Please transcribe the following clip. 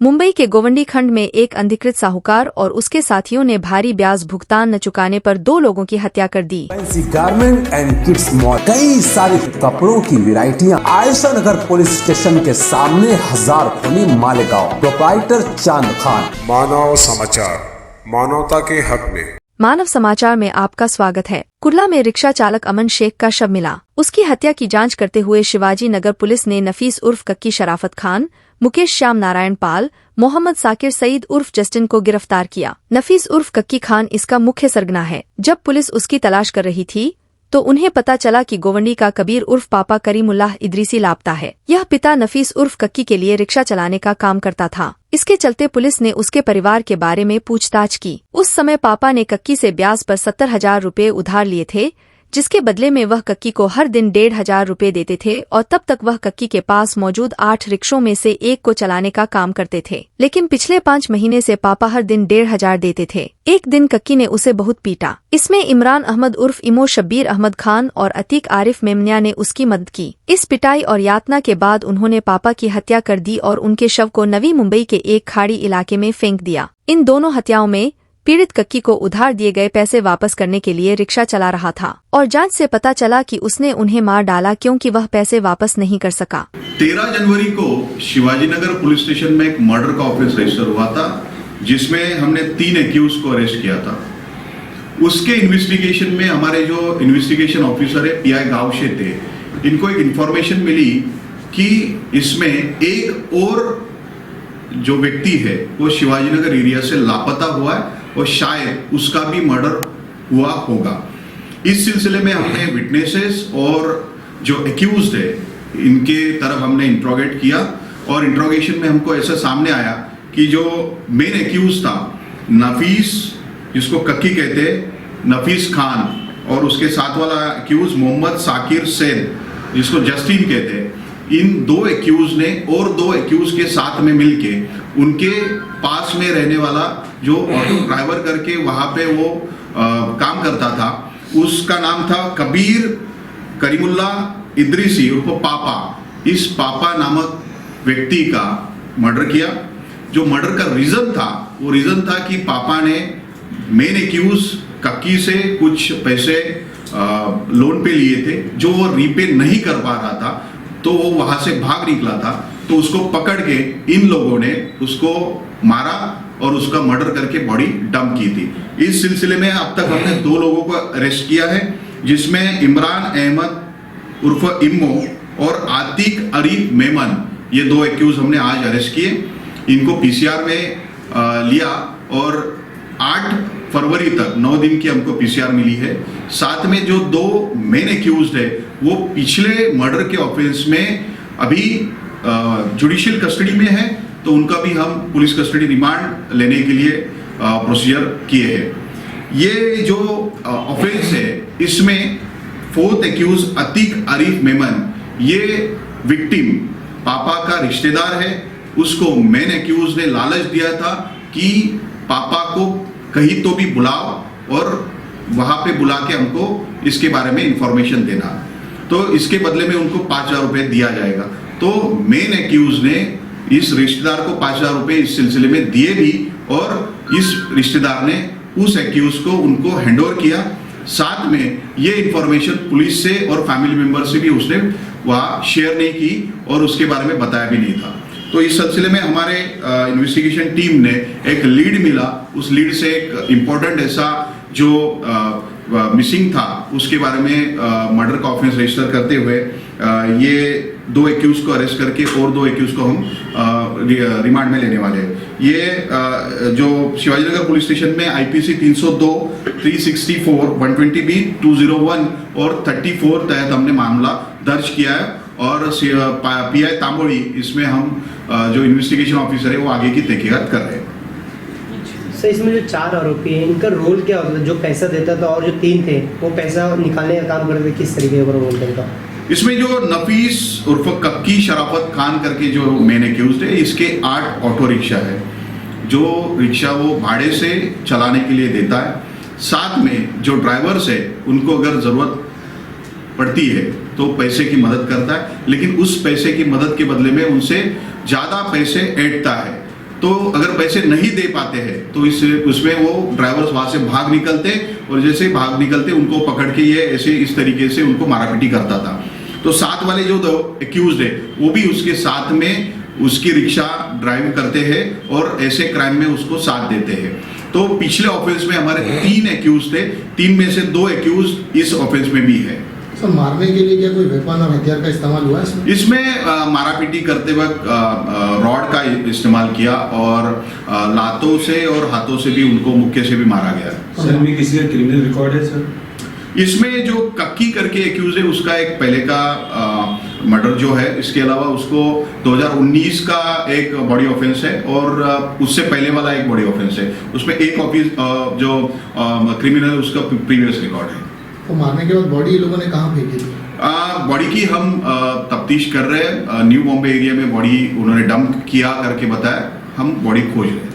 मुंबई के गोवंडी खंड में एक अनधिकृत साहूकार और उसके साथियों ने भारी ब्याज भुगतान न चुकाने पर 2 लोगों की हत्या कर दी। गारमेंट एंड किड्स मॉल, कई सारे कपड़ों की वैरायटियां। आयशा नगर पुलिस स्टेशन के सामने 1000 खोली मालेगांव। प्रोप्राइटर चांद खान। मानव समाचार, मानवता के हक में। मानव समाचार में आपका स्वागत है। कुर्ला में रिक्शा चालक अमन शेख का शव मिला। उसकी हत्या की जांच करते हुए शिवाजी नगर पुलिस ने नफीस उर्फ कक्की शराफत खान, मुकेश श्याम नारायण पाल, मोहम्मद साकिर सईद उर्फ जस्टिन को गिरफ्तार किया। नफीस उर्फ कक्की खान इसका मुख्य सरगना है। जब पुलिस उसकी तलाश कर रही थी तो उन्हें पता चला कि गोवंडी का कबीर उर्फ पापा करीमुल्लाह इदरीसी लापता है। यह पिता नफीस उर्फ कक्की के लिए रिक्शा चलाने का काम करता था। इसके चलते पुलिस ने उसके परिवार के बारे में पूछताछ की। उस समय पापा ने कक्की से ब्याज पर 70,000 रुपए उधार लिए थे, जिसके बदले में वह कक्की को हर दिन 1,500 रुपए देते थे और तब तक वह कक्की के पास मौजूद 8 रिक्शों में से एक को चलाने का काम करते थे। लेकिन पिछले 5 महीने से पापा हर दिन 1,500 देते थे। एक दिन कक्की ने उसे बहुत पीटा। इसमें इमरान अहमद उर्फ इमो, शब्बीर अहमद खान और अतीक आरिफ मेमनिया ने उसकी मदद की। इस पिटाई और यातना के बाद उन्होंने पापा की हत्या कर दी और उनके शव को नवी मुंबई के एक खाड़ी इलाके में फेंक दिया। इन दोनों हत्याओं में पीड़ित कक्की को उधार दिए गए पैसे वापस करने के लिए रिक्शा चला रहा था और जांच से पता चला कि उसने उन्हें मार डाला क्योंकि वह पैसे वापस नहीं कर सका। 13 जनवरी को शिवाजी नगर पुलिस स्टेशन में एक मर्डर का ऑफेंस रजिस्टर हुआ था, जिसमें हमने 3 एक्यूज को अरेस्ट किया था। उसके इन्वेस्टिगेशन में हमारे जो इन्वेस्टिगेशन ऑफिसर है पीआई गावशे थे, इनको एक इंफॉर्मेशन मिली कि इसमें एक और जो व्यक्ति है वो शिवाजी नगर एरिया से लापता हुआ है और शायद उसका भी मर्डर हुआ होगा। इस सिलसिले में हमने विटनेसेस और जो एक्यूज्ड है इनके तरफ हमने इंट्रोगेट किया और इंट्रोगेशन में हमको ऐसा सामने आया कि जो मेन एक्यूज था नफीस, जिसको कक्की कहते हैं, नफीस खान, और उसके साथ वाला एक्यूज मोहम्मद साकिर सैद, जिसको जस्टिन कहते हैं, इन 2 एक्यूज ने और 2 एक्यूज के साथ में मिलके उनके पास में रहने वाला जो ऑटो ड्राइवर करके वहां पे वो काम करता था, उसका नाम था कबीर करीमुल्लाह इदरीसी उर्फ पापा। इस पापा नामक व्यक्ति का मर्डर किया। जो मर्डर का रीजन था वो रीजन था कि पापा ने मेन एक्यूज कक्की से कुछ पैसे लोन पे लिए थे, जो वो रीपे नहीं कर पा रहा था, तो वो वहां से भाग निकला था। तो उसको पकड़ के इन लोगों ने उसको मारा और उसका मर्डर करके बॉडी डंप की थी। इस सिलसिले में अब तक हमने 2 लोगों को अरेस्ट किया है, जिसमें इमरान अहमद उर्फ इम्मो और आतिक आरिफ मेमन, ये 2 एक्यूज हमने आज अरेस्ट किए। इनको पीसीआर में लिया और 8 फरवरी तक 9 दिन की हमको पीसीआर मिली है। साथ में जो 2 मेन एक्यूज्ड है वो पिछले मर्डर के ऑफेंस में अभी जुडिशियल कस्टडी में है, तो उनका भी हम पुलिस कस्टडी रिमांड लेने के लिए प्रोसीजर किए हैं। ये जो ऑफेंस है इसमें 4th एक्यूज अतीक आरिफ मेमन, ये विक्टिम पापा का रिश्तेदार है। उसको मेन एक्यूज ने लालच दिया था कि पापा को कहीं तो भी बुलाओ और वहां पे बुला के हमको इसके बारे में इंफॉर्मेशन देना, तो इसके बदले में उनको 5,000 रुपए दिया जाएगा। तो मेन एक्यूज ने इस रिश्तेदार को 5,000 रुपए इस सिलसिले में दिए भी और इस रिश्तेदार ने उस एक्यूज को उनको हैंडओवर किया। साथ में ये इंफॉर्मेशन पुलिस से और फैमिली मेंबर से भी उसने वहां शेयर नहीं की और उसके बारे में बताया भी नहीं था। तो इस सिलसिले में हमारे इन्वेस्टिगेशन टीम ने एक लीड मिला, उस लीड से एक इम्पोर्टेंट ऐसा जो मिसिंग था उसके बारे में मर्डर का ऑफेंस रजिस्टर करते हुए ये 2 एक्यूज को अरेस्ट करके और 2 एक्यूज को हम रिमांड में लेने वाले हैं। ये जो शिवाजी नगर पुलिस स्टेशन में आईपीसी 302, 364, 120B, 201 और 34 तहत हमने मामला दर्ज किया है और पीआई तांबोड़ी, इसमें हम जो इन्वेस्टिगेशन ऑफिसर है वो आगे की तहकीकात कर रहे हैं। सर, इसमें जो 4 आरोपी हैं इनका रोल क्या होता है? जो पैसा देता था और जो 3 थे वो पैसा निकालने का काम करते, किस तरीके का रोल था? इसमें जो नफीस उर्फ कक्की शराफत खान करके जो मेन एक्यूज्ड है, इसके 8 ऑटो रिक्शा है, जो रिक्शा वो भाड़े से चलाने के लिए देता है। साथ में जो ड्राइवर्स है उनको अगर जरूरत पड़ती है तो पैसे की मदद करता है, लेकिन उस पैसे की मदद के बदले में उनसे ज्यादा पैसे ऐंठता है। तो अगर पैसे नहीं दे पाते हैं तो उसमें वो ड्राइवर्स वहां से भाग निकलते, और जैसे भाग निकलते उनको पकड़ के ये ऐसे इस तरीके से उनको मारापीटी करता था। तो साथ वाले जो एक्यूज्ड है वो भी उसके साथ में उसकी रिक्शा ड्राइव करते हैं और ऐसे क्राइम में उसको साथ देते हैं। तो पिछले ऑफेंस में हमारे 3 एक्यूज थे, 3 में से 2 एक्यूज इस ऑफेंस में भी है। सर, मारने के लिए क्या कोई वेपन और हथियार का इस्तेमाल हुआ है इसमें मारापीटी करते वक्त रॉड का इस्तेमाल किया और लातों से और हाथों से भी उनको मुक्के से भी मारा गया। सर, में किसी का क्रिमिनल रिकॉर्ड है सर? इसमें जो कक्की करके एक्यूज है उसका एक पहले का मर्डर जो है, इसके अलावा उसको 2019 का एक बॉडी ऑफेंस है और उससे पहले वाला एक बॉडी ऑफेंस है। उसमें एक जो क्रिमिनल उसका प्रीवियस रिकॉर्ड है। तो मारने के बाद बॉडी लोगों ने कहाँ फेंकी थी? बॉडी की हम तफ्तीश कर रहे हैं। न्यू बॉम्बे एरिया में बॉडी उन्होंने डंप किया करके बताया, हम बॉडी खोज रहे हैं।